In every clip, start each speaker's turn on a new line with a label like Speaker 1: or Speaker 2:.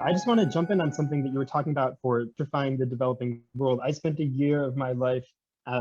Speaker 1: I just want to jump in on something that you were talking about for electrifying the developing world. I spent a year of my life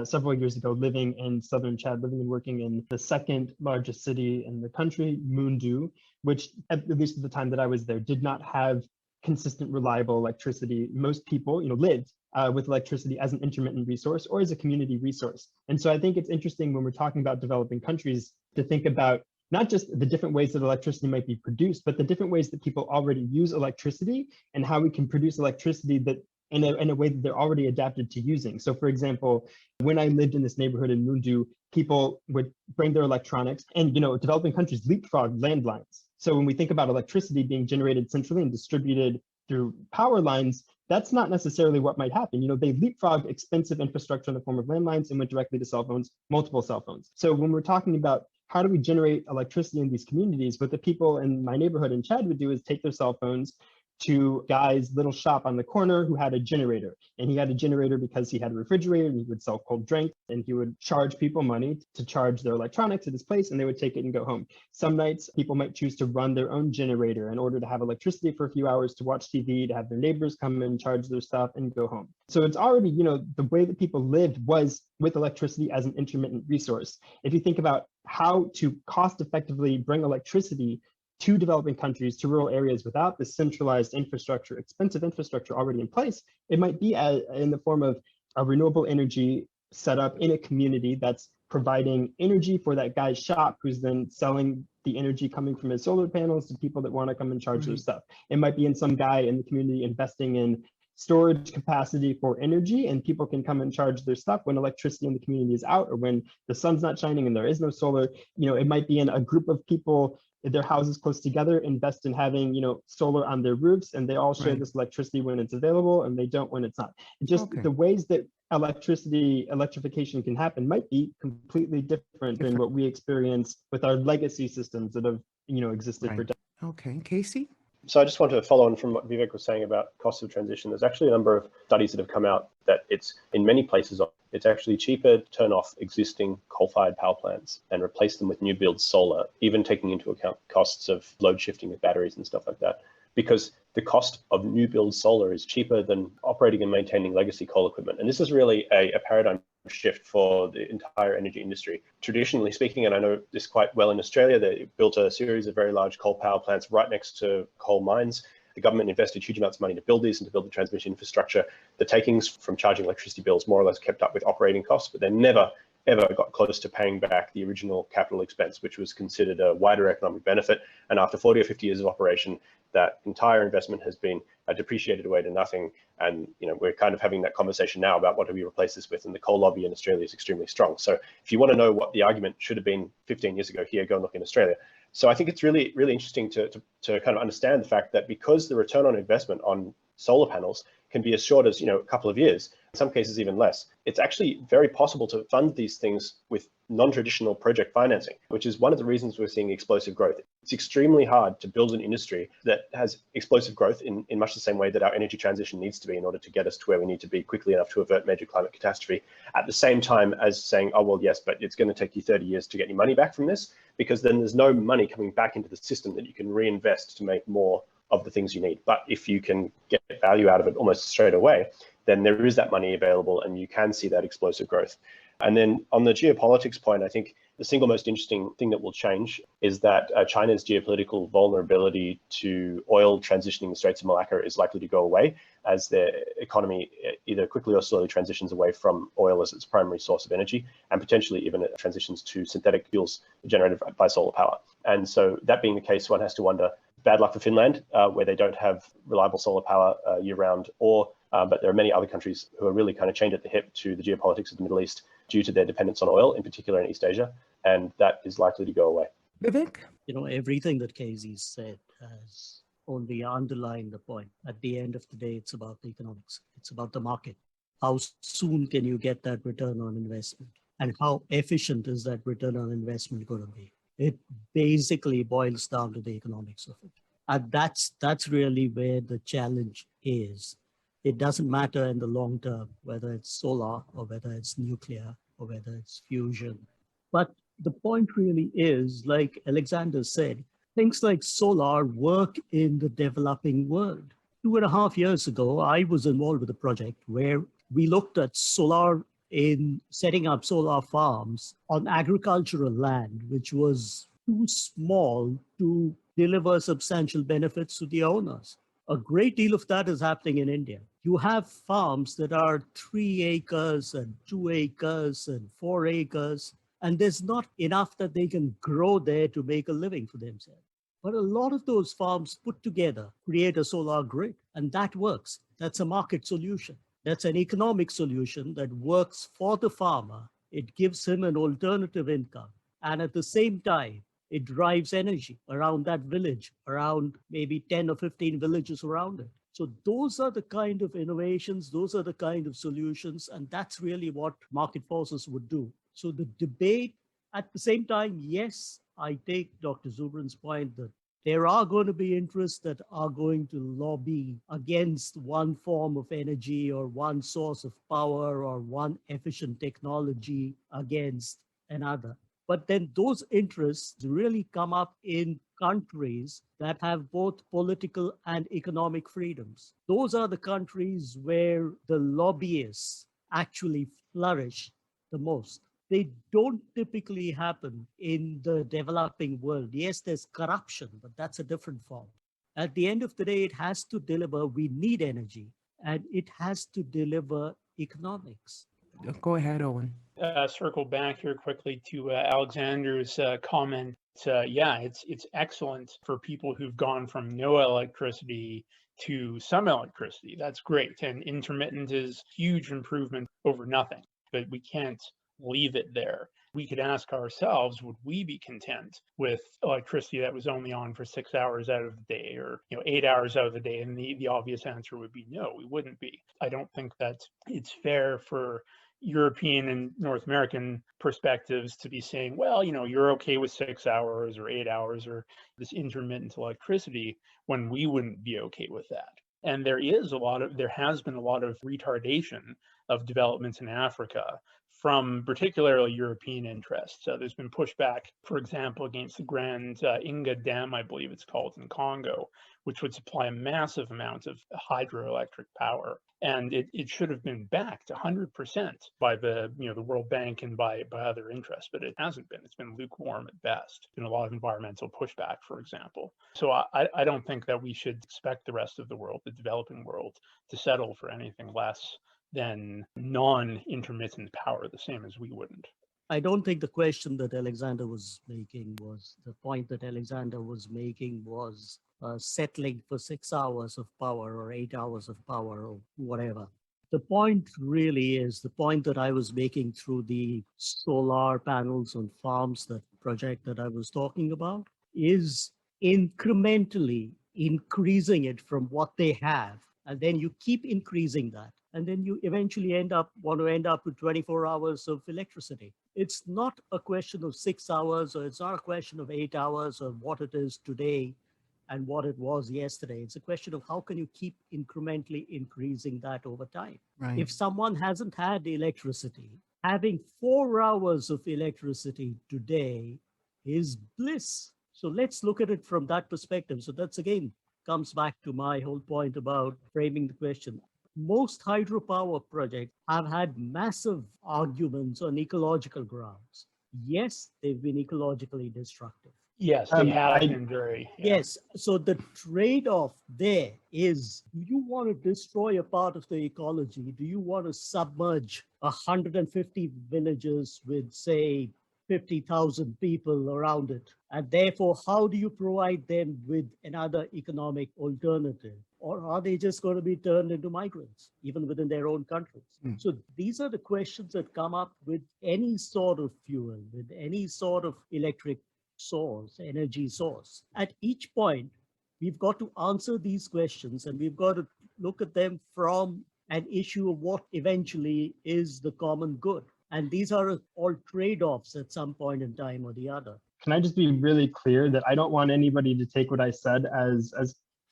Speaker 1: several years ago living in southern Chad, living and working in the second largest city in the country, Mundu, which at least at the time that I was there, did not have consistent, reliable electricity. Most people, lived with electricity as an intermittent resource or as a community resource. And so I think it's interesting when we're talking about developing countries to think about not just the different ways that electricity might be produced, but the different ways that people already use electricity and how we can produce electricity that in a way that they're already adapted to using. So for example, when I lived in this neighborhood in Mundu, people would bring their electronics and, developing countries leapfrog landlines. So when we think about electricity being generated centrally and distributed through power lines, that's not necessarily what might happen. They leapfrogged expensive infrastructure in the form of landlines and went directly to cell phones, multiple cell phones. So when we're talking about how do we generate electricity in these communities, what the people in my neighborhood in Chad would do is take their cell phones to a guy's little shop on the corner who had a generator. And he had a generator because he had a refrigerator and he would sell cold drinks, and he would charge people money to charge their electronics at his place, and they would take it and go home. Some nights people might choose to run their own generator in order to have electricity for a few hours to watch TV, to have their neighbors come and charge their stuff and go home. So it's already, the way that people lived was with electricity as an intermittent resource. If you think about how to cost effectively bring electricity to developing countries, to rural areas without the centralized infrastructure, expensive infrastructure already in place, it might be in the form of a renewable energy set up in a community that's providing energy for that guy's shop, who's then selling the energy coming from his solar panels to people that want to come and charge their stuff. It might be in some guy in the community investing in storage capacity for energy, and people can come and charge their stuff when electricity in the community is out or when the sun's not shining and there is no solar. It might be in a group of people, their houses close together, invest in having, solar on their roofs, and they all share this electricity when it's available and they don't when it's not. Just the ways that electrification can happen might be completely different than what we experience with our legacy systems that have, existed for decades.
Speaker 2: Okay, Casey?
Speaker 3: So I just want to follow on from what Vivek was saying about cost of transition. There's actually a number of studies that have come out that it's in many places, it's actually cheaper to turn off existing coal-fired power plants and replace them with new build solar, even taking into account costs of load shifting of batteries and stuff like that, because the cost of new build solar is cheaper than operating and maintaining legacy coal equipment. And this is really a paradigm shift for the entire energy industry. Traditionally speaking, and I know this quite well in Australia, they built a series of very large coal power plants right next to coal mines. The government invested huge amounts of money to build these and to build the transmission infrastructure. The takings from charging electricity bills more or less kept up with operating costs, but they never, ever got close to paying back the original capital expense, which was considered a wider economic benefit. And after 40 or 50 years of operation, that entire investment has been depreciated away to nothing. And we're kind of having that conversation now about what do we replace this with, and the coal lobby in Australia is extremely strong. So if you want to know what the argument should have been 15 years ago here, go and look in Australia. So I think it's really, really interesting to kind of understand the fact that because the return on investment on solar panels can be as short as a couple of years, in some cases even less, it's actually very possible to fund these things with non-traditional project financing, which is one of the reasons we're seeing explosive growth. It's extremely hard to build an industry that has explosive growth in much the same way that our energy transition needs to be in order to get us to where we need to be quickly enough to avert major climate catastrophe, at the same time as saying, oh, well, yes, but it's going to take you 30 years to get your money back from this, because then there's no money coming back into the system that you can reinvest to make more of the things you need. But if you can get value out of it almost straight away, then there is that money available and you can see that explosive growth. And then on the geopolitics point, I think the single most interesting thing that will change is that China's geopolitical vulnerability to oil transitioning the Straits of Malacca is likely to go away as their economy either quickly or slowly transitions away from oil as its primary source of energy, and potentially even transitions to synthetic fuels generated by solar power. And so that being the case, one has to wonder, bad luck for Finland, where they don't have reliable solar power year-round, but there are many other countries who are really kind of chained at the hip to the geopolitics of the Middle East due to their dependence on oil, in particular in East Asia, and that is likely to go away.
Speaker 2: Vivek?
Speaker 4: Everything that Casey said has only underlined the point. At the end of the day, it's about the economics. It's about the market. How soon can you get that return on investment? And how efficient is that return on investment going to be? It basically boils down to the economics of it. And that's really where the challenge is. It doesn't matter in the long term, whether it's solar or whether it's nuclear or whether it's fusion. But the point really is, like Alexander said, things like solar work in the developing world. 2.5 years ago, I was involved with a project where we looked at solar in setting up solar farms on agricultural land, which was too small to deliver substantial benefits to the owners. A great deal of that is happening in India. You have farms that are 3 acres and 2 acres and 4 acres, and there's not enough that they can grow there to make a living for themselves. But a lot of those farms put together create a solar grid, and that works. That's a market solution. That's an economic solution that works for the farmer. It gives him an alternative income. And at the same time, it drives energy around that village, around maybe 10 or 15 villages around it. So those are the kind of innovations, those are the kind of solutions, and that's really what market forces would do. So the debate, at the same time, yes, I take Dr. Zubrin's point that there are going to be interests that are going to lobby against one form of energy or one source of power or one efficient technology against another. But then those interests really come up in countries that have both political and economic freedoms. Those are the countries where the lobbyists actually flourish the most. They don't typically happen in the developing world. Yes, there's corruption, but that's a different form. At the end of the day, it has to deliver, we need energy, and it has to deliver economics.
Speaker 2: Go ahead, Owen.
Speaker 5: Circle back here quickly to Alexander's comment. Yeah, it's excellent for people who've gone from no electricity to some electricity. That's great. And intermittent is huge improvement over nothing, but we can't leave it there. We could ask ourselves, would we be content with electricity that was only on for 6 hours out of the day, or 8 hours out of the day? And the obvious answer would be no, we wouldn't be. I don't think that it's fair for European and North American perspectives to be saying, well, you're okay with 6 hours or 8 hours or this intermittent electricity, when we wouldn't be okay with that. And there has been a lot of retardation of developments in Africa from particularly European interests. There's been pushback, for example, against the Grand Inga Dam, I believe it's called, in Congo, which would supply a massive amount of hydroelectric power. And it should have been backed 100% by the World Bank and by other interests, but it hasn't been. It's been lukewarm at best. Been a lot of environmental pushback, for example. So I don't think that we should expect the rest of the world, the developing world, to settle for anything less than non-intermittent power, the same as we wouldn't.
Speaker 4: I don't think the question that Alexander was making was, the point that Alexander was making was settling for 6 hours of power or 8 hours of power or whatever. The point really is the point that I was making through the solar panels on farms, that project that I was talking about, is incrementally increasing it from what they have. And then you keep increasing that. And then you eventually want to end up with 24 hours of electricity. It's not a question of 6 hours, or it's not a question of 8 hours, or what it is today and what it was yesterday. It's a question of how can you keep incrementally increasing that over time.
Speaker 2: Right.
Speaker 4: If someone hasn't had electricity, having 4 hours of electricity today is bliss. So let's look at it from that perspective. So that's, again, comes back to my whole point about framing the question. Most hydropower projects have had massive arguments on ecological grounds. Yes, they've been ecologically destructive.
Speaker 5: Yes, they have been very.
Speaker 4: Yeah. Yes, so the trade-off there is, do you want to destroy a part of the ecology? Do you want to submerge 150 villages with, say, 50,000 people around it? And therefore, how do you provide them with another economic alternative? Or are they just going to be turned into migrants, even within their own countries? So these are the questions that come up with any sort of fuel, with any sort of electric source, energy source. At each point, we've got to answer these questions, and we've got to look at them from an issue of what eventually is the common good. And these are all trade-offs at some point in time or the other.
Speaker 1: Can I just be really clear that I don't want anybody to take what I said as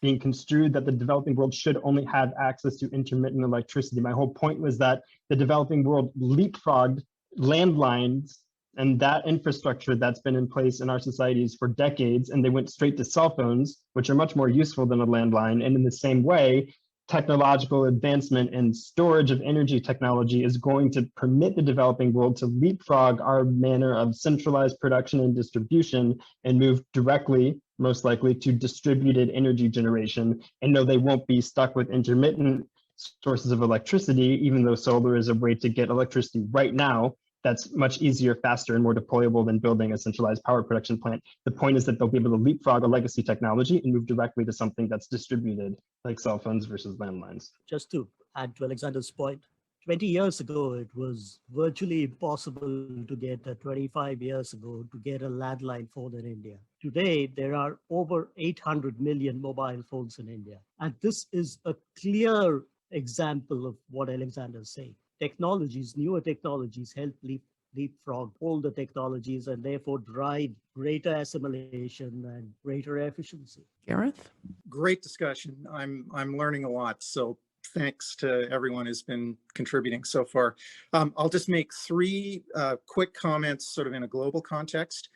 Speaker 1: being construed that the developing world should only have access to intermittent electricity. My whole point was that the developing world leapfrogged landlines And that infrastructure that's been in place in our societies for decades, and they went straight to cell phones, which are much more useful than a landline. And in the same way, technological advancement and storage of energy technology is going to permit the developing world to leapfrog our manner of centralized production and distribution and move directly, most likely, to distributed energy generation. And no, they won't be stuck with intermittent sources of electricity, even though solar is a way to get electricity right now that's much easier, faster, and more deployable than building a centralized power production plant. The point is that they'll be able to leapfrog a legacy technology and move directly to something that's distributed, like cell phones versus landlines.
Speaker 4: Just to add to Alexander's point, 20 years ago, it was virtually impossible to get, 25 years ago, to get a landline phone in India. Today, there are over 800 million mobile phones in India. And this is a clear example of what Alexander's saying. Technologies, newer technologies help leapfrog older technologies and therefore drive greater assimilation and greater efficiency.
Speaker 2: Gareth?
Speaker 6: Great discussion. I'm learning a lot. So thanks to everyone who's been contributing so far. I'll just make three quick comments sort of in a global context.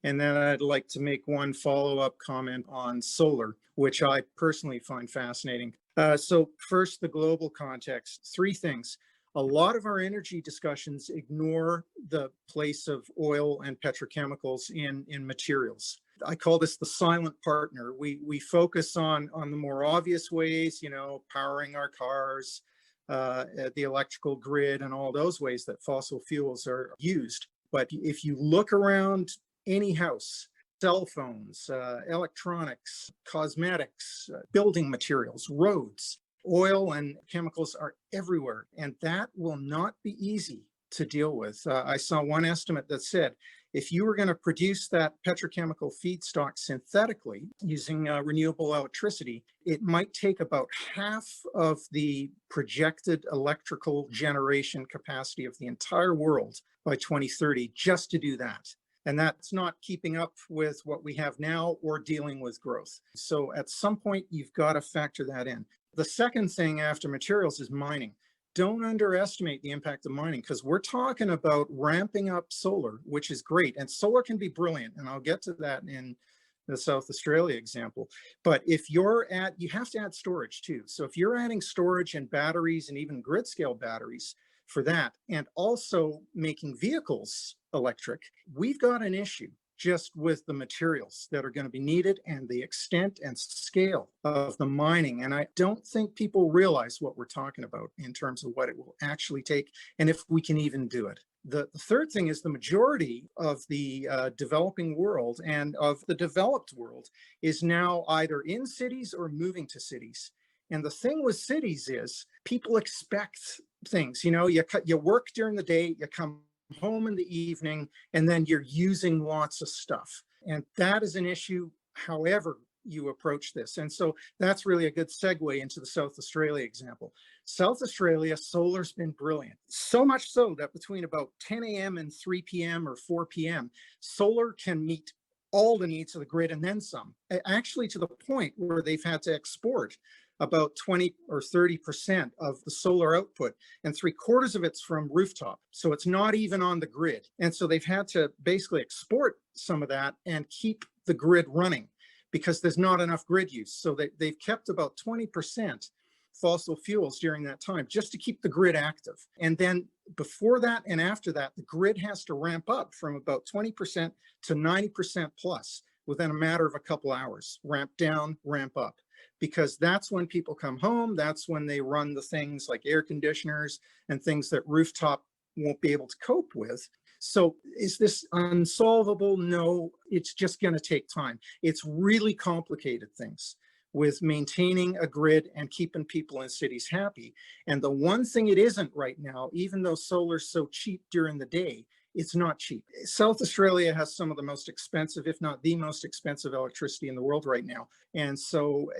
Speaker 6: And then I'd like to make one follow-up comment on solar, which I personally find fascinating. So first, the global context. Three things. A lot of our energy discussions ignore the place of oil and petrochemicals in materials. I call this the silent partner. We focus on the more obvious ways, powering our cars, the electrical grid, and all those ways that fossil fuels are used. But if you look around any house, cell phones, electronics, cosmetics, building materials, roads, oil and chemicals are everywhere, and that will not be easy to deal with. I saw one estimate that said, if you were going to produce that petrochemical feedstock synthetically using renewable electricity, it might take about half of the projected electrical generation capacity of the entire world by 2030 just to do that. And that's not keeping up with what we have now or dealing with growth. So at some point, you've got to factor that in. The second thing after materials is mining. Don't underestimate the impact of mining, because we're talking about ramping up solar, which is great. And solar can be brilliant. And I'll get to that in the South Australia example. But if you have to add storage too. So if you're adding storage and batteries and even grid scale batteries for that, and also making vehicles electric, we've got an issue just with the materials that are going to be needed and the extent and scale of the mining. And I don't think people realize what we're talking about in terms of what it will actually take and if we can even do it. The third thing is the majority of the developing world and of the developed world is now either in cities or moving to cities. And the thing with cities is people expect things, you work during the day, you come home in the evening, and then you're using lots of stuff. And that is an issue, however you approach this. And so that's really a good segue into the South Australia example. South Australia, solar's been brilliant. So much so that between about 10 a.m. and 3 p.m. or 4 p.m., solar can meet all the needs of the grid and then some, actually to the point where they've had to export about 20 or 30% of the solar output, and 3/4 of it's from rooftop. So it's not even on the grid. And so they've had to basically export some of that and keep the grid running because there's not enough grid use. So they've kept about 20% fossil fuels during that time just to keep the grid active. And then before that and after that, the grid has to ramp up from about 20% to 90% plus within a matter of a couple hours. Ramp down, ramp up. Because that's when people come home, that's when they run the things like air conditioners and things that rooftop won't be able to cope with. So is this unsolvable? No, it's just going to take time. It's really complicated things with maintaining a grid and keeping people in cities happy. And the one thing it isn't right now, even though solar's so cheap during the day, it's not cheap. South Australia has some of the most expensive, if not the most expensive electricity in the world right now. And so,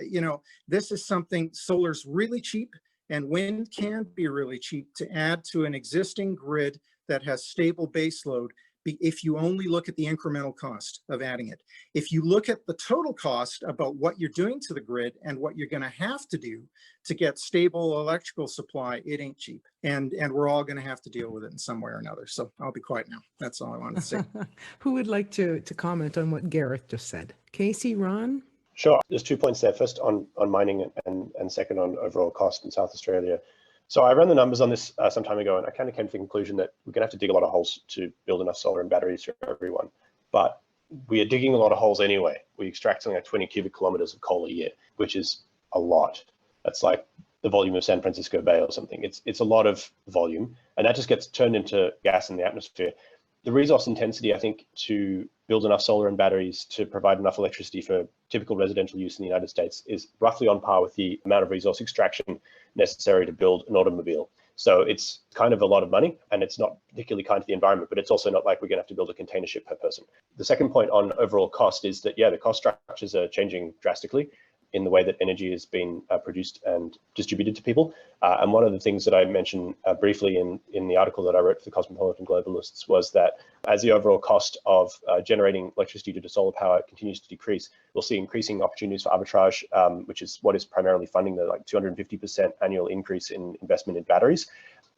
Speaker 6: this is something, solar's really cheap and wind can be really cheap to add to an existing grid that has stable base load if you only look at the incremental cost of adding it. If you look at the total cost about what you're doing to the grid and what you're going to have to do to get stable electrical supply, it ain't cheap. And we're all going to have to deal with it in some way or another. So I'll be quiet now. That's all I wanted to say.
Speaker 2: Who would like to comment on what Gareth just said? Casey, Ron?
Speaker 3: Sure. There's 2 points there. First on mining and second on overall cost in South Australia. So I ran the numbers on this some time ago, and I kind of came to the conclusion that we're going to have to dig a lot of holes to build enough solar and batteries for everyone. But we are digging a lot of holes anyway. We extract something like 20 cubic kilometers of coal a year, which is a lot. That's like the volume of San Francisco Bay or something. It's a lot of volume, and that just gets turned into gas in the atmosphere. The resource intensity, I think, to build enough solar and batteries to provide enough electricity for typical residential use in the United States is roughly on par with the amount of resource extraction necessary to build an automobile. So it's kind of a lot of money, and it's not particularly kind to the environment, but it's also not like we're going to have to build a container ship per person. The second point on overall cost is that, yeah, the cost structures are changing drastically in the way that energy is being produced and distributed to people. And one of the things that I mentioned briefly in the article that I wrote for the Cosmopolitan Globalists was that as the overall cost of generating electricity due to solar power continues to decrease, we'll see increasing opportunities for arbitrage, which is what is primarily funding the like 250% annual increase in investment in batteries.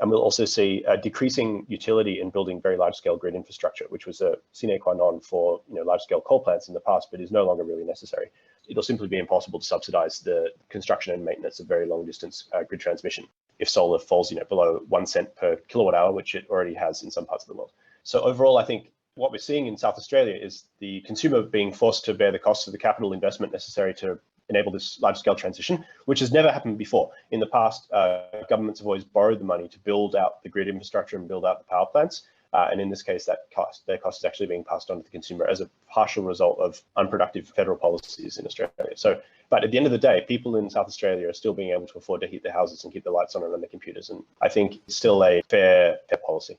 Speaker 3: And we'll also see a decreasing utility in building very large-scale grid infrastructure, which was a sine qua non for large-scale coal plants in the past, but is no longer really necessary. It'll simply be impossible to subsidize the construction and maintenance of very long-distance grid transmission if solar falls below 1 cent per kilowatt hour, which it already has in some parts of the world. So overall, I think what we're seeing in South Australia is the consumer being forced to bear the costs of the capital investment necessary to enable this large-scale transition, which has never happened before. In the past, governments have always borrowed the money to build out the grid infrastructure and build out the power plants. And in this case, their cost is actually being passed on to the consumer as a partial result of unproductive federal policies in Australia. So, but at the end of the day, people in South Australia are still being able to afford to heat their houses and keep the lights on and run their computers. And I think it's still a fair policy.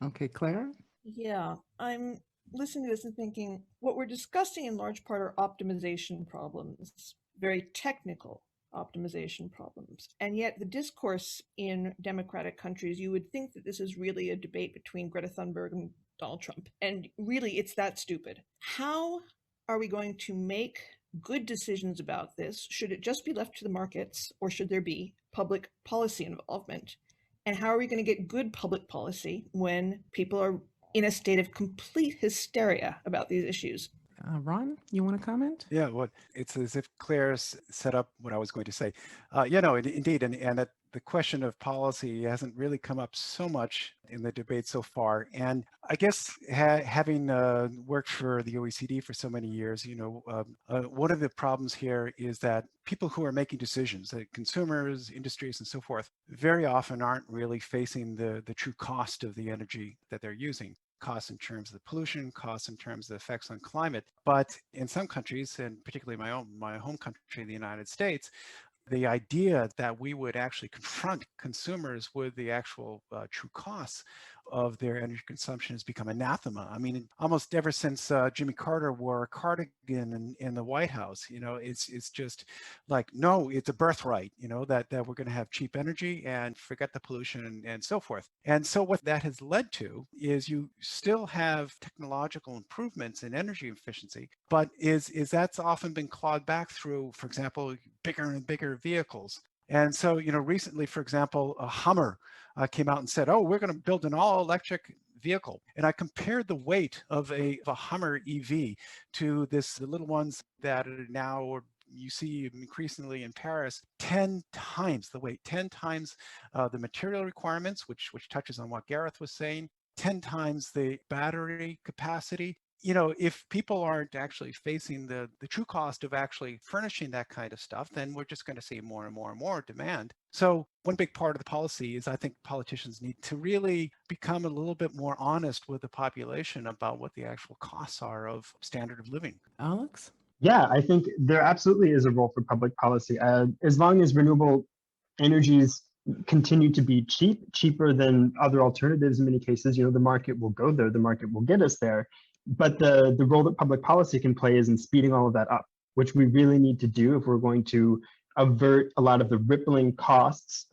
Speaker 2: Okay, Claire?
Speaker 7: Yeah, I'm listening to this and thinking what we're discussing in large part are optimization problems, very technical optimization problems. And yet the discourse in democratic countries, you would think that this is really a debate between Greta Thunberg and Donald Trump. And really, it's that stupid. How are we going to make good decisions about this? Should it just be left to the markets, or should there be public policy involvement? And how are we going to get good public policy when people are in a state of complete hysteria about these issues?
Speaker 2: Ron, you want to comment?
Speaker 8: Yeah, well, it's as if Claire's set up what I was going to say. Indeed, and that the question of policy hasn't really come up so much in the debate so far. And I guess having worked for the OECD for so many years, one of the problems here is that people who are making decisions, like consumers, industries, and so forth, very often aren't really facing the true cost of the energy that they're using. Costs in terms of the pollution, costs in terms of the effects on climate. But in some countries, and particularly my home country, the United States, the idea that we would actually confront consumers with the actual true costs of their energy consumption has become anathema. I mean, almost ever since Jimmy Carter wore a cardigan in the White House, it's just like, no, it's a birthright, that we're going to have cheap energy and forget the pollution and so forth. And so what that has led to is you still have technological improvements in energy efficiency, but that's often been clawed back through, for example, bigger and bigger vehicles. And so, recently, for example, a Hummer came out and said, oh, we're going to build an all-electric vehicle. And I compared the weight of a Hummer EV to the little ones that are now, or you see increasingly in Paris, 10 times the weight, 10 times the material requirements, which touches on what Gareth was saying, 10 times the battery capacity. If people aren't actually facing the true cost of actually furnishing that kind of stuff, then we're just going to see more and more and more demand. So one big part of the policy is I think politicians need to really become a little bit more honest with the population about what the actual costs are of standard of living.
Speaker 2: Alex?
Speaker 1: Yeah, I think there absolutely is a role for public policy. As long as renewable energies continue to be cheaper than other alternatives in many cases, the market will go there, the market will get us there. But the role that public policy can play is in speeding all of that up, which we really need to do if we're going to avert a lot of the rippling costs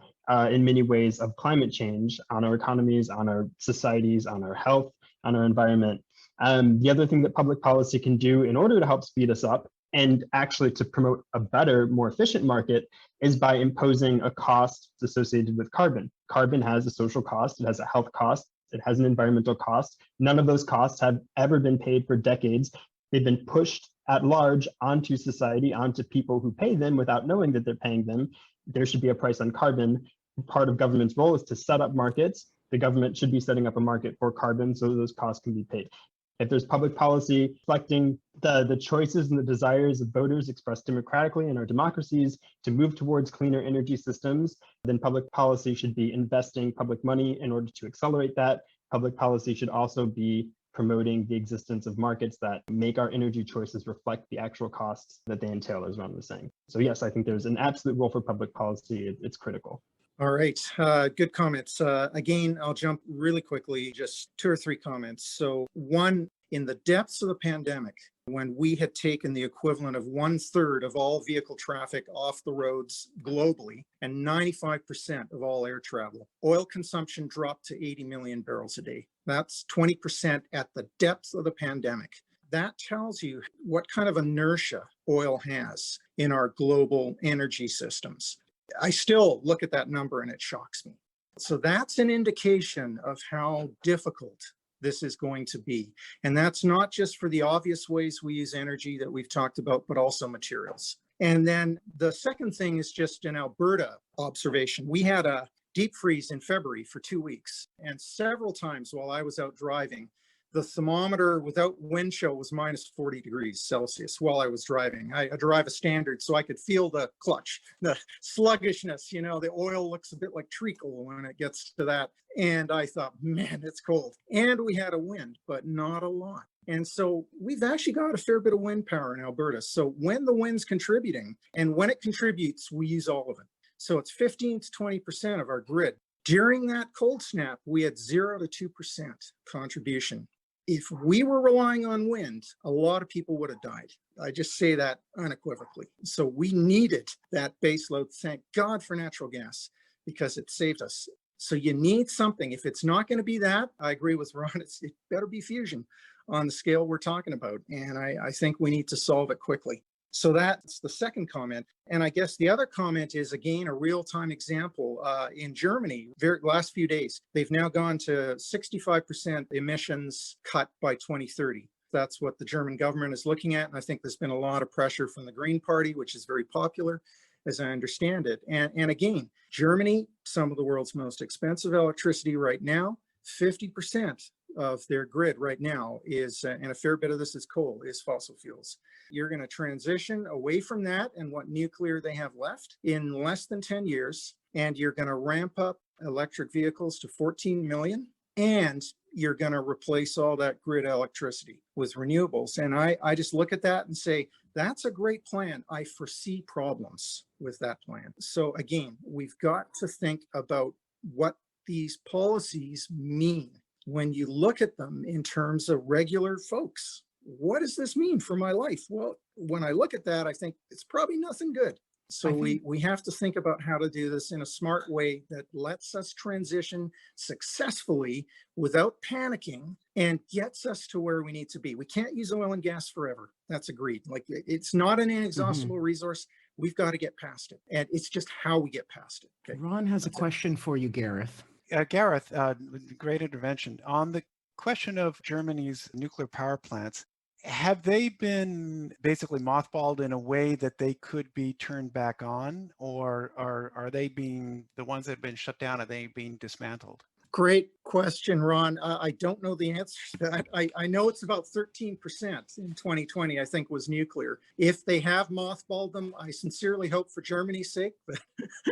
Speaker 1: in many ways of climate change on our economies, on our societies, on our health, on our environment. The other thing that public policy can do in order to help speed us up and actually to promote a better, more efficient market is by imposing a cost associated with carbon. Carbon has a social cost, it has a health cost, it has an environmental cost. None of those costs have ever been paid for decades. They've been pushed at large onto society, onto people who pay them without knowing that they're paying them. There should be a price on carbon. Part of government's role is to set up markets. The government should be setting up a market for carbon so those costs can be paid. If there's public policy reflecting the choices and the desires of voters expressed democratically in our democracies to move towards cleaner energy systems, then public policy should be investing public money in order to accelerate that. Public policy should also be promoting the existence of markets that make our energy choices reflect the actual costs that they entail, as Ron was saying. So yes, I think there's an absolute role for public policy. It's critical.
Speaker 6: All right, good comments. Again, I'll jump really quickly, just 2 or 3 comments. So one, in the depths of the pandemic, when we had taken the equivalent of 1/3 of all vehicle traffic off the roads globally and 95% of all air travel, oil consumption dropped to 80 million barrels a day. That's 20% at the depths of the pandemic. That tells you what kind of inertia oil has in our global energy systems. I still look at that number and it shocks me. So that's an indication of how difficult this is going to be. And that's not just for the obvious ways we use energy that we've talked about, but also materials. And then the second thing is just an Alberta observation. We had a deep freeze in February for 2 weeks. And several times while I was out driving, the thermometer without wind chill was minus 40 degrees Celsius while I was driving. I drive a standard, so I could feel the clutch, the sluggishness, you know, the oil looks a bit like treacle when it gets to that. And I thought, man, it's cold. And we had a wind, but not a lot. And so we've actually got a fair bit of wind power in Alberta. So when the wind's contributing, and when it contributes, we use all of it. So it's 15 to 20% of our grid. During that cold snap, we had 0 to 2% contribution. If we were relying on wind, a lot of people would have died. I just say that unequivocally. So we needed that base load. Thank God for natural gas, because it saved us. So you need something. If it's not going to be that, I agree with Ron, it better be fusion on the scale we're talking about. And I think we need to solve it quickly. So that's the second comment. And I guess the other comment is, again, a real-time example. In Germany, last few days, they've now gone to 65% emissions cut by 2030. That's what the German government is looking at. And I think there's been a lot of pressure from the Green Party, which is very popular, as I understand it. And again, Germany, some of the world's most expensive electricity right now, 50% of their grid right now is, and a fair bit of this is coal, is fossil fuels. You're going to transition away from that and what nuclear they have left in less than 10 years. And you're going to ramp up electric vehicles to 14 million. And you're going to replace all that grid electricity with renewables. And I just look at that and say, that's a great plan. I foresee problems with that plan. So again, we've got to think about what these policies mean when you look at them in terms of regular folks. What does this mean for my life? Well, when I look at that, I think it's probably nothing good. So we have to think about how to do this in a smart way that lets us transition successfully without panicking and gets us to where we need to be. We can't use oil and gas forever. That's agreed. Like, it's not an inexhaustible resource. We've got to get past it. And it's just how we get past it. Okay.
Speaker 2: Ron has a question for you, Gareth.
Speaker 8: Gareth, great intervention. On the question of Germany's nuclear power plants, have they been basically mothballed in a way that they could be turned back on, or are they being, the ones that have been shut down, are they being dismantled?
Speaker 6: Great question, Ron. I don't know the answer to that. I know it's about 13% in 2020, I think, was nuclear. If they have mothballed them, I sincerely hope for Germany's sake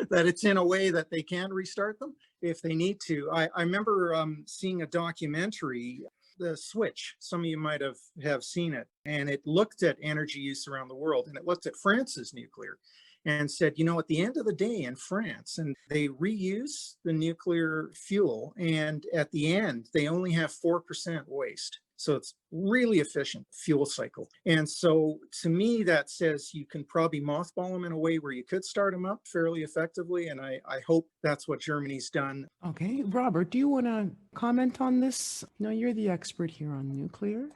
Speaker 6: that it's in a way that they can restart them if they need to. I remember seeing a documentary, The Switch. Some of you might have seen it, and it looked at energy use around the world, and it looked at France's nuclear and said, you know, at the end of the day in France, and they reuse the nuclear fuel, and at the end, they only have 4% waste. So it's really efficient fuel cycle. And so to me, that says you can probably mothball them in a way where you could start them up fairly effectively. And I hope that's what Germany's done.
Speaker 2: Okay, Robert, do you want to comment on this? No, you're the expert here on nuclear.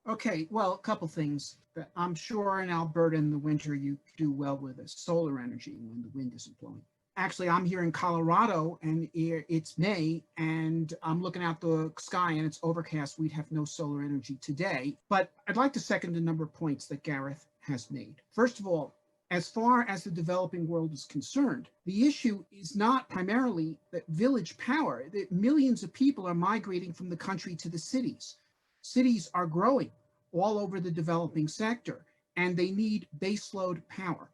Speaker 9: Okay, well, a couple things. I'm sure in Alberta in the winter you do well with the solar energy when the wind isn't blowing. Actually, I'm here in Colorado and it's May and I'm looking out the sky and it's overcast. We'd have no solar energy today. But I'd like to second a number of points that Gareth has made. First of all, as far as the developing world is concerned, the issue is not primarily that village power, that millions of people are migrating from the country to the cities. Cities are growing all over the developing sector and they need baseload power,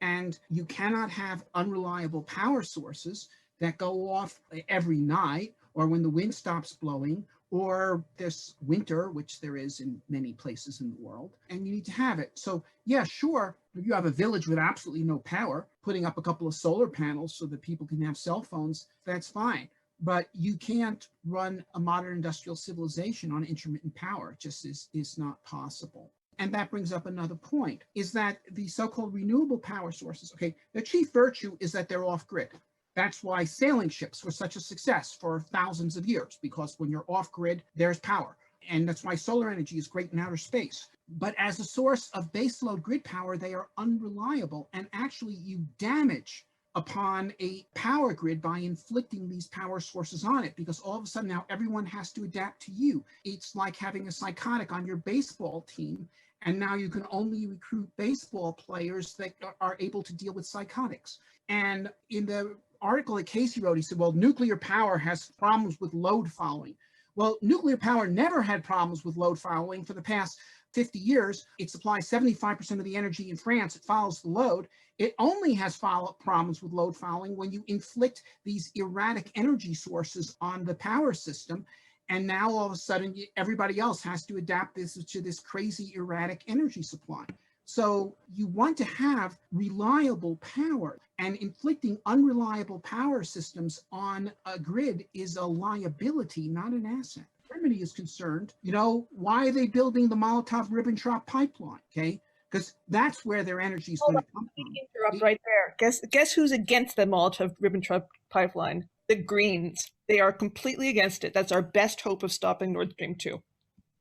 Speaker 9: and you cannot have unreliable power sources that go off every night or when the wind stops blowing or this winter, which there is in many places in the world, and you need to have it. So yeah, sure, if you have a village with absolutely no power, putting up a couple of solar panels so that people can have cell phones, that's fine. But you can't run a modern industrial civilization on intermittent power. It just is not possible. And that brings up another point, is that the so-called renewable power sources, okay, their chief virtue is that they're off-grid. That's why sailing ships were such a success for thousands of years, because when you're off-grid, there's power. And that's why solar energy is great in outer space. But as a source of baseload grid power, they are unreliable. And actually, you damage upon a power grid by inflicting these power sources on it, because all of a sudden now everyone has to adapt to you. It's like having a psychotic on your baseball team, and now you can only recruit baseball players that are able to deal with psychotics. And in the article that Casey wrote, he said, well, nuclear power has problems with load following. Well, nuclear power never had problems with load following for the past 50 years. It supplies 75% of the energy in France. It follows the load. It only has problems with load following when you inflict these erratic energy sources on the power system. And now all of a sudden, everybody else has to adapt to this crazy erratic energy supply. So you want to have reliable power, and inflicting unreliable power systems on a grid is a liability, not an asset. Germany is concerned, why are they building the Molotov-Ribbentrop pipeline? Okay, because that's where their energy is going to come from.
Speaker 7: Interrupt right there. Guess who's against the Molotov-Ribbentrop pipeline? The Greens. They are completely against it. That's our best hope of stopping Nord Stream 2.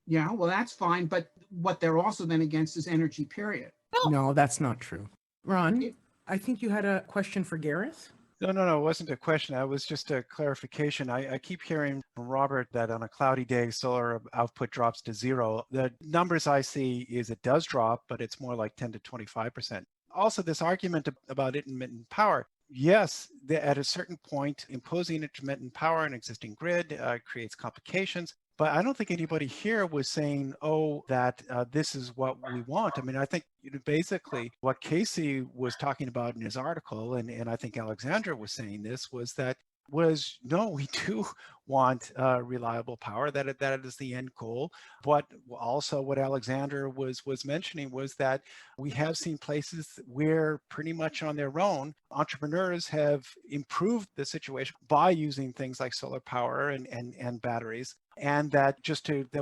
Speaker 9: Yeah, well, that's fine. But what they're also then against is energy, period.
Speaker 2: No, that's not true. Ron, I think you had a question for Gareth.
Speaker 8: No, it wasn't a question. That was just a clarification. I keep hearing from Robert that on a cloudy day, solar output drops to 0. The numbers I see is it does drop, but it's more like 10 to 25%. Also, this argument about intermittent power. Yes, at a certain point, imposing intermittent power on an existing grid creates complications. But I don't think anybody here was saying, that this is what we want. I mean, I think basically what Casey was talking about in his article, and I think Alexandra was saying this, no, we do want reliable power, that is the end goal. But also what Alexander was mentioning was that we have seen places where pretty much on their own, entrepreneurs have improved the situation by using things like solar power and batteries. And that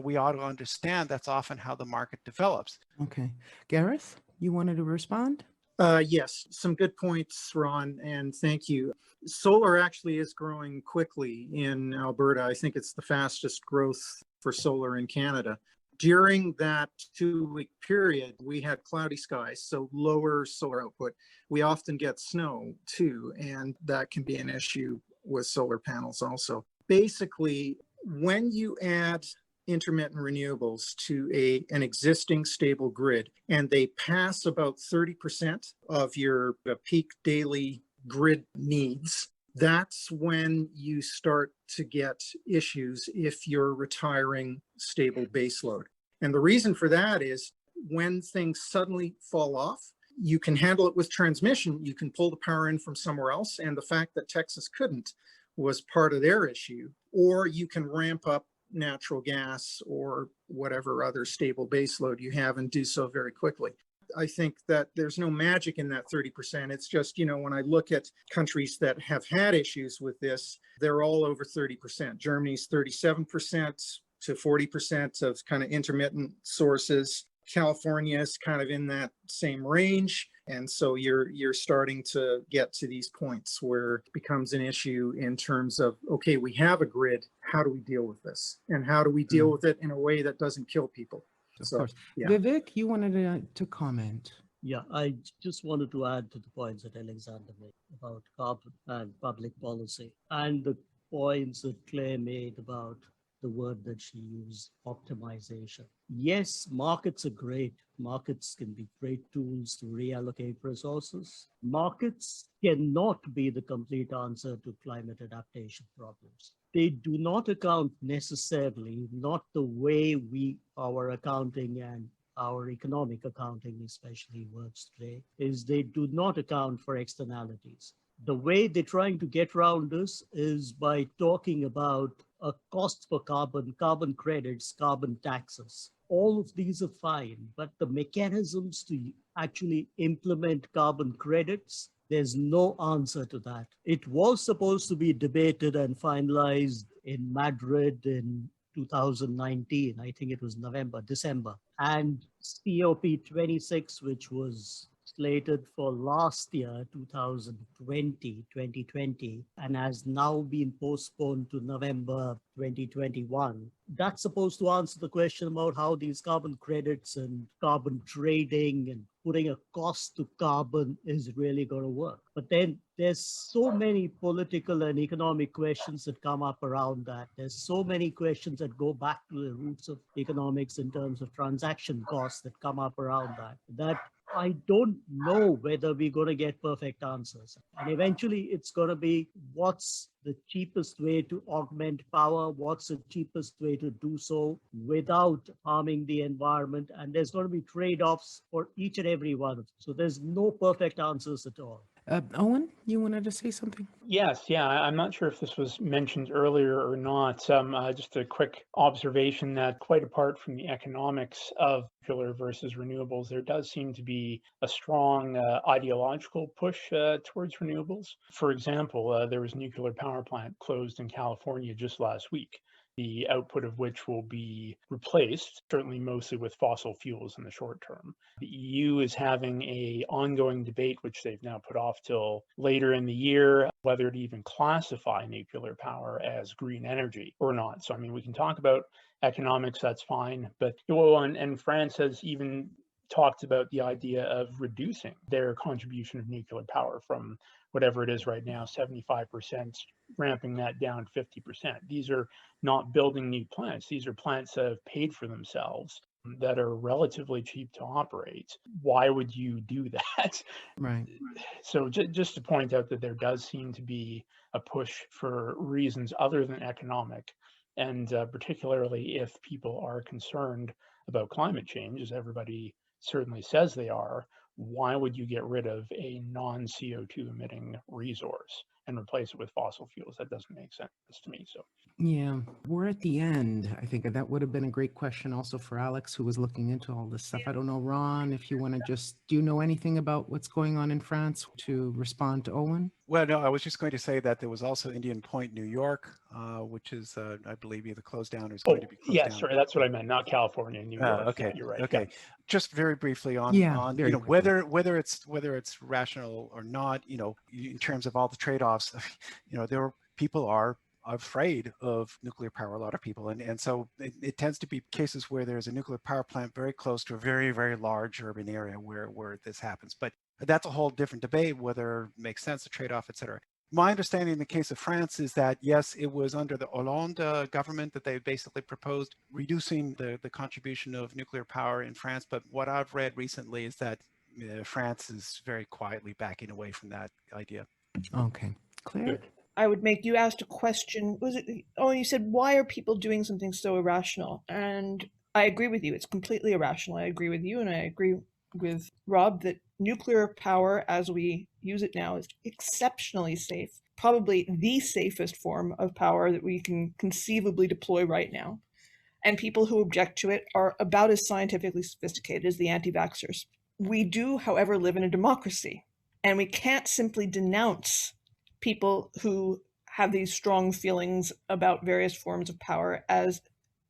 Speaker 8: we ought to understand that's often how the market develops.
Speaker 2: Okay. Gareth, you wanted to respond?
Speaker 6: Yes, some good points, Ron, and thank you. Solar actually is growing quickly in Alberta. I think it's the fastest growth for solar in Canada. During that 2-week period, we had cloudy skies, so lower solar output. We often get snow too, and that can be an issue with solar panels also. Basically, when you add intermittent renewables to an existing stable grid, and they pass about 30% of your peak daily grid needs, that's when you start to get issues if you're retiring stable baseload. And the reason for that is when things suddenly fall off, you can handle it with transmission. You can pull the power in from somewhere else. And the fact that Texas couldn't was part of their issue. Or you can ramp up natural gas or whatever other stable baseload you have and do so very quickly. I think that there's no magic in that 30%. It's just, when I look at countries that have had issues with this, they're all over 30%. Germany's 37%, to 40% of kind of intermittent sources. California is kind of in that same range. And so you're starting to get to these points where it becomes an issue in terms of, okay, we have a grid. How do we deal with this? And how do we deal with it in a way that doesn't kill people?
Speaker 2: Of
Speaker 6: So,
Speaker 2: course.
Speaker 6: yeah.
Speaker 2: Vivek, you wanted to comment.
Speaker 4: Yeah, I just wanted to add to the points that Alexander made about carbon and public policy, and the points that Claire made about the word that she used, optimization. Yes, markets are great. Markets can be great tools to reallocate resources. Markets cannot be the complete answer to climate adaptation problems. They do not account necessarily, not the way our accounting and our economic accounting especially works today, is they do not account for externalities. The way they're trying to get around this is by talking about a cost for carbon credits, carbon taxes. All of these are fine, but the mechanisms to actually implement carbon credits, there's no answer to that. It was supposed to be debated and finalized in Madrid in 2019. I think it was December. And COP26, which was slated for last year, 2020, and has now been postponed to November 2021. That's supposed to answer the question about how these carbon credits and carbon trading and putting a cost to carbon is really going to work. But then there's so many political and economic questions that come up around that. There's so many questions that go back to the roots of economics in terms of transaction costs that come up around that I don't know whether we're going to get perfect answers. And eventually it's going to be what's the cheapest way to augment power, what's the cheapest way to do so without harming the environment. And there's going to be trade-offs for each and every one. So there's no perfect answers at all.
Speaker 2: Owen, you wanted to say something?
Speaker 5: Yes, yeah. I'm not sure if this was mentioned earlier or not. Just a quick observation that quite apart from the economics of nuclear versus renewables, there does seem to be a strong ideological push towards renewables. For example, there was a nuclear power plant closed in California just last week, the output of which will be replaced, certainly mostly with fossil fuels in the short term. The EU is having an ongoing debate, which they've now put off till later in the year, whether to even classify nuclear power as green energy or not. So, I mean, we can talk about economics, that's fine. But, and France has even talked about the idea of reducing their contribution of nuclear power from whatever it is right now, 75%, ramping that down 50%. These are not building new plants. These are plants that have paid for themselves, that are relatively cheap to operate. Why would you do that?
Speaker 2: Right.
Speaker 5: So just to point out that there does seem to be a push for reasons other than economic, and particularly if people are concerned about climate change, as everybody certainly says they are, why would you get rid of a non-CO2 emitting resource and replace it with fossil fuels? That doesn't make sense to me. So
Speaker 2: yeah, we're at the end. I think that would have been a great question also for Alex, who was looking into all this stuff. I don't know, Ron, if you want to do you know anything about what's going on in France to respond to Owen?
Speaker 8: Well, no, I was just going to say that there was also Indian Point, New York, which is, I believe, either closed down or is going to be closed down.
Speaker 5: Yeah, sorry, that's what I meant, not California, New York.
Speaker 8: Okay,
Speaker 5: Yeah, you're right.
Speaker 8: okay. Yeah. Just very briefly on whether it's rational or not, in terms of all the trade-offs, people are afraid of nuclear power, a lot of people, and so it tends to be cases where there's a nuclear power plant very close to a very, very large urban area where this happens. But that's a whole different debate, whether it makes sense to trade off, et cetera. My understanding in the case of France is that, yes, it was under the Hollande government that they basically proposed reducing the contribution of nuclear power in France. But what I've read recently is that France is very quietly backing away from that idea.
Speaker 2: Okay. Claire?
Speaker 7: I would make, you asked a question, you said, why are people doing something so irrational? And I agree with you, it's completely irrational. I agree with you, and I agree with Rob that nuclear power as we use it now is exceptionally safe, probably the safest form of power that we can conceivably deploy right now. And people who object to it are about as scientifically sophisticated as the anti-vaxxers. We do, however, live in a democracy, and we can't simply denounce people who have these strong feelings about various forms of power as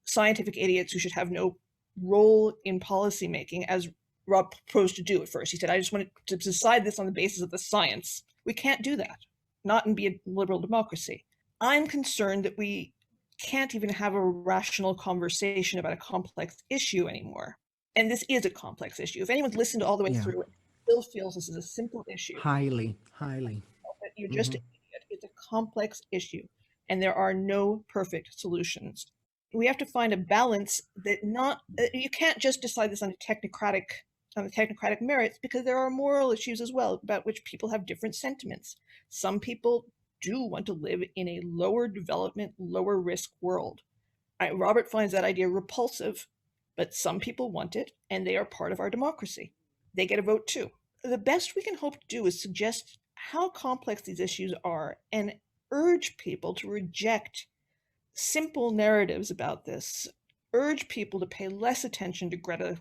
Speaker 7: scientific idiots who should have no role in policymaking, as Rob proposed to do at first. He said, I just wanted to decide this on the basis of the science. We can't do that, not and be a liberal democracy. I'm concerned that we can't even have a rational conversation about a complex issue anymore. And this is a complex issue. If anyone's listened all the way through, it still feels this is a simple issue.
Speaker 2: Highly.
Speaker 7: But you're just an idiot. It's a complex issue, and there are no perfect solutions. We have to find a balance that you can't just decide this on the technocratic merits, because there are moral issues as well about which people have different sentiments. Some people do want to live in a lower development, lower risk world. Robert finds that idea repulsive, but some people want it, and they are part of our democracy. They get a vote too. The best we can hope to do is suggest how complex these issues are and urge people to reject simple narratives about this, urge people to pay less attention to Greta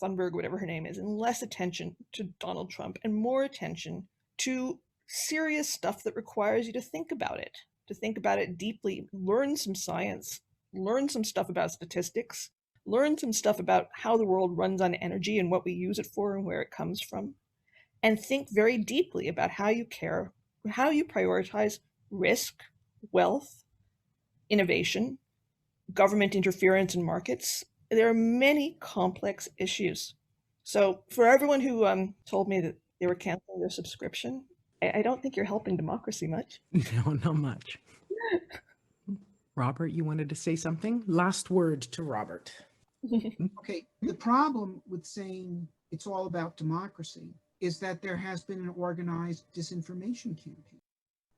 Speaker 7: Thunberg, whatever her name is, and less attention to Donald Trump, and more attention to serious stuff that requires you to think about it deeply, learn some science, learn some stuff about statistics, learn some stuff about how the world runs on energy and what we use it for and where it comes from, and think very deeply about how you prioritize risk, wealth, innovation, government interference in markets. There are many complex issues. So for everyone who told me that they were canceling their subscription, I don't think you're helping democracy much.
Speaker 2: No, not much. Robert, you wanted to say something? Last word to Robert.
Speaker 9: Okay, the problem with saying it's all about democracy is that there has been an organized disinformation campaign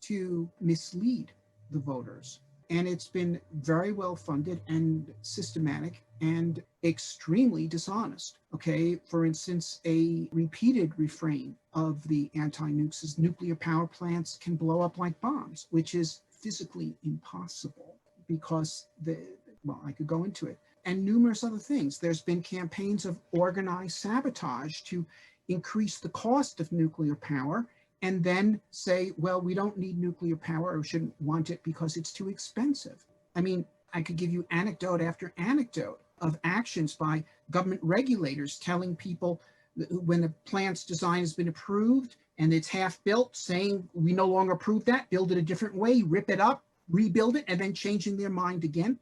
Speaker 9: to mislead the voters. And it's been very well funded and systematic and extremely dishonest. Okay, for instance, a repeated refrain of the anti-nukes is nuclear power plants can blow up like bombs, which is physically impossible because I could go into it. And numerous other things. There's been campaigns of organized sabotage to increase the cost of nuclear power and then say, well, we don't need nuclear power or shouldn't want it because it's too expensive. I mean, I could give you anecdote after anecdote of actions by government regulators telling people when the plant's design has been approved and it's half built, saying we no longer approve that, build it a different way, rip it up, rebuild it, and then changing their mind again,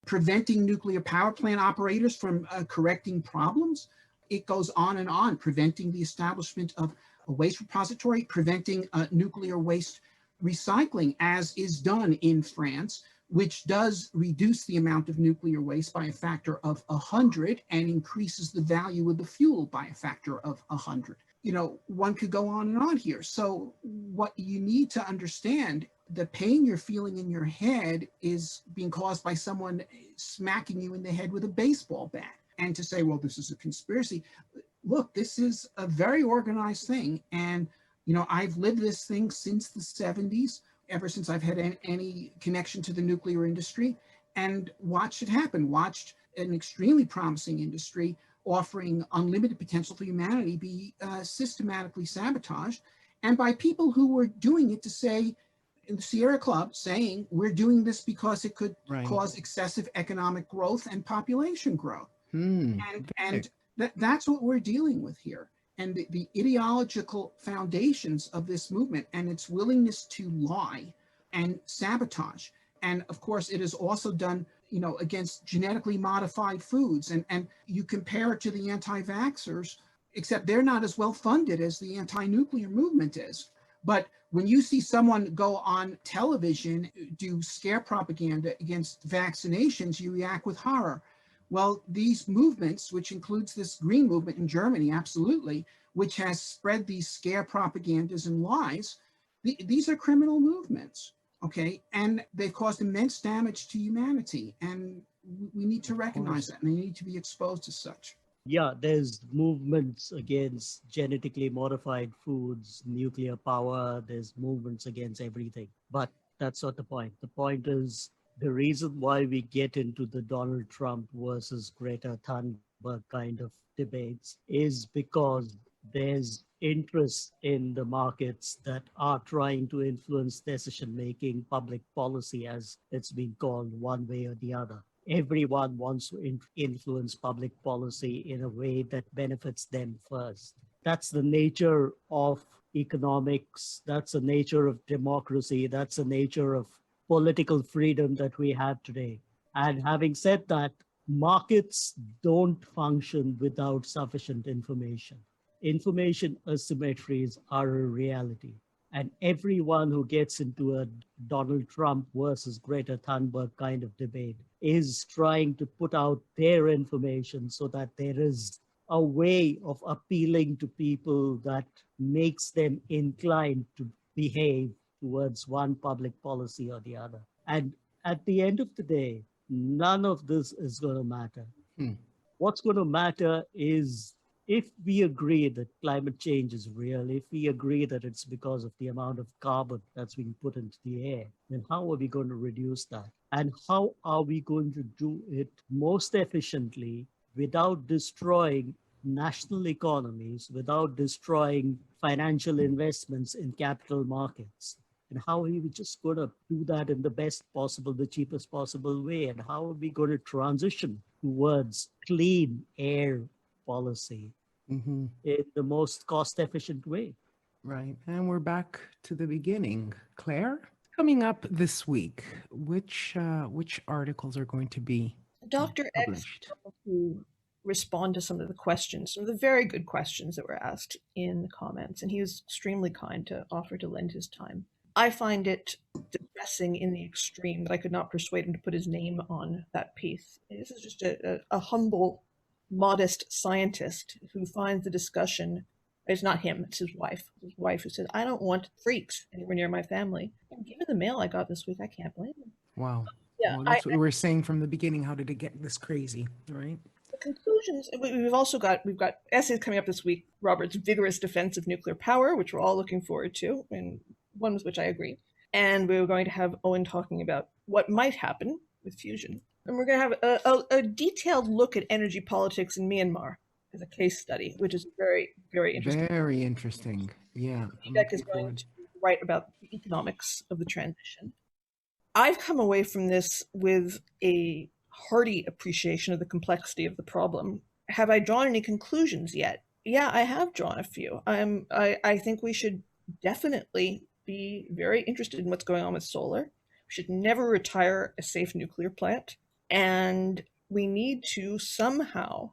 Speaker 9: preventing nuclear power plant operators from correcting problems. It goes on, preventing the establishment of a waste repository, preventing nuclear waste recycling, as is done in France, which does reduce the amount of nuclear waste by a factor of 100 and increases the value of the fuel by a factor of 100. You know, one could go on and on here. So what you need to understand, the pain you're feeling in your head is being caused by someone smacking you in the head with a baseball bat. And to say, well, this is a conspiracy. Look, this is a very organized thing. And, you know, I've lived this thing since the 70s, ever since I've had any connection to the nuclear industry, and watched it happen, watched an extremely promising industry offering unlimited potential for humanity be systematically sabotaged, and by people who were doing it to say, in the Sierra Club, saying we're doing this because it could cause excessive economic growth and population growth. And that's what we're dealing with here. And the ideological foundations of this movement and its willingness to lie and sabotage. And of course, it is also done, you know, against genetically modified foods. And you compare it to the anti-vaxxers, except they're not as well funded as the anti-nuclear movement is. But when you see someone go on television, do scare propaganda against vaccinations, you react with horror. Well, these movements, which includes this green movement in Germany, absolutely, which has spread these scare propagandas and lies, these are criminal movements, okay? And they've caused immense damage to humanity. And we need to recognize that, and they need to be exposed as such.
Speaker 4: Yeah, there's movements against genetically modified foods, nuclear power, there's movements against everything. But that's not the point. The point is, the reason why we get into the Donald Trump versus Greta Thunberg kind of debates is because there's interest in the markets that are trying to influence decision-making, public policy, as it's been called one way or the other. everyone wants to influence public policy in a way that benefits them first. That's the nature of economics. That's the nature of democracy. That's the nature of political freedom that we have today. And having said that, markets don't function without sufficient information. Information asymmetries are a reality. And everyone who gets into a Donald Trump versus Greta Thunberg kind of debate is trying to put out their information so that there is a way of appealing to people that makes them inclined to behave towards one public policy or the other. And at the end of the day, none of this is going to matter. What's going to matter is if we agree that climate change is real, if we agree that it's because of the amount of carbon that's being put into the air, then how are we going to reduce that? And how are we going to do it most efficiently without destroying national economies, without destroying financial investments in capital markets? And how are we just going to do that in the best possible, the cheapest possible way? And how are we going to transition towards clean air policy in the most cost-efficient way?
Speaker 2: Right. And we're back to the beginning. Claire, coming up this week, which articles are going to be
Speaker 7: Dr. X
Speaker 2: published?
Speaker 7: to respond to some of the questions, some of the very good questions that were asked in the comments, and he was extremely kind to offer to lend his time. I find it depressing in the extreme that I could not persuade him to put his name on that piece. This is just a humble, modest scientist who finds the discussion, it's not him, it's his wife who says, I don't want freaks anywhere near my family. And given the mail I got this week, I can't blame him.
Speaker 2: Wow.
Speaker 7: Yeah,
Speaker 2: well, that's what we were saying from the beginning. How did it get this crazy, right?
Speaker 7: The conclusions, we've got essays coming up this week, Robert's vigorous defense of nuclear power, which we're all looking forward to, and one with which I agree. And we were going to have Owen talking about what might happen with fusion. And we're going to have a detailed look at energy politics in Myanmar as a case study, which is very, very interesting.
Speaker 2: Very interesting. Yeah.
Speaker 7: Vivek is going to write about the economics of the transition. I've come away from this with a hearty appreciation of the complexity of the problem. Have I drawn any conclusions yet? Yeah, I have drawn a few. I think we should definitely be very interested in what's going on with solar. We should never retire a safe nuclear plant. And we need to somehow,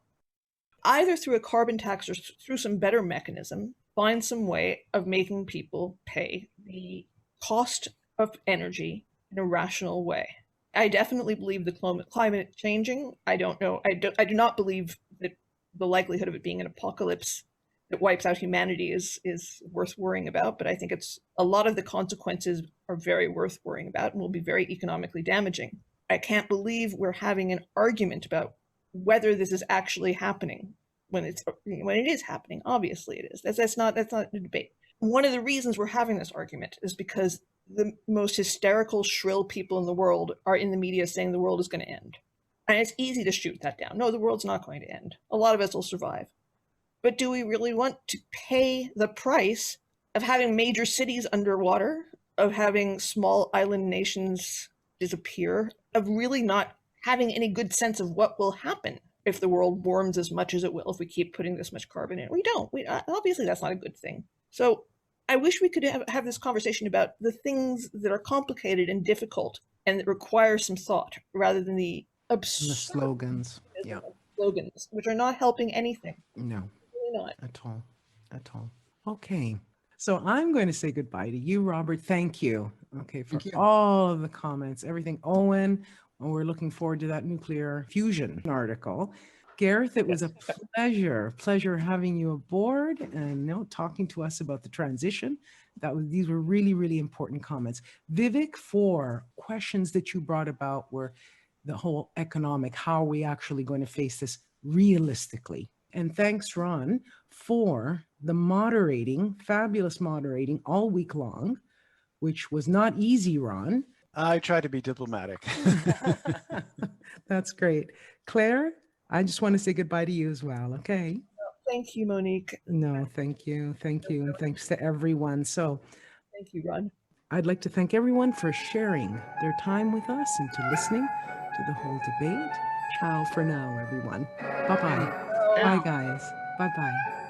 Speaker 7: either through a carbon tax or through some better mechanism, find some way of making people pay the cost of energy in a rational way. I definitely believe the climate changing. I don't know. I do not believe that the likelihood of it being an apocalypse that wipes out humanity is worth worrying about, but I think it's a lot of the consequences are very worth worrying about and will be very economically damaging. I can't believe we're having an argument about whether this is actually happening when it is happening. Obviously it is. That's not a debate. One of the reasons we're having this argument is because the most hysterical, shrill people in the world are in the media saying the world is going to end. And it's easy to shoot that down. No, the world's not going to end. A lot of us will survive. But do we really want to pay the price of having major cities underwater, of having small island nations disappear, of really not having any good sense of what will happen if the world warms as much as it will if we keep putting this much carbon in? We don't. Obviously, that's not a good thing. So I wish we could have this conversation about the things that are complicated and difficult and that require some thought rather than the absurd
Speaker 2: slogans. Yeah.
Speaker 7: Slogans, which are not helping anything.
Speaker 2: No.
Speaker 7: Not.
Speaker 2: At all. Okay. So I'm going to say goodbye to you, Robert. Thank you. Okay, for all of the comments, everything. Owen, we're looking forward to that nuclear fusion article. Gareth, it was a pleasure having you aboard and talking to us about the transition. These were really, really important comments. Vivek, for questions that you brought about were the whole economic, how are we actually going to face this realistically? And thanks, Ron, for the fabulous moderating all week long, which was not easy, Ron.
Speaker 8: I try to be diplomatic.
Speaker 2: That's great. Claire, I just want to say goodbye to you as well, okay?
Speaker 7: Thank you, Monique.
Speaker 2: No, thank you. And thanks to everyone. So
Speaker 7: thank you, Ron.
Speaker 2: I'd like to thank everyone for sharing their time with us and to listening to the whole debate. Ciao for now, everyone. Bye-bye. Bye, guys. Bye-bye.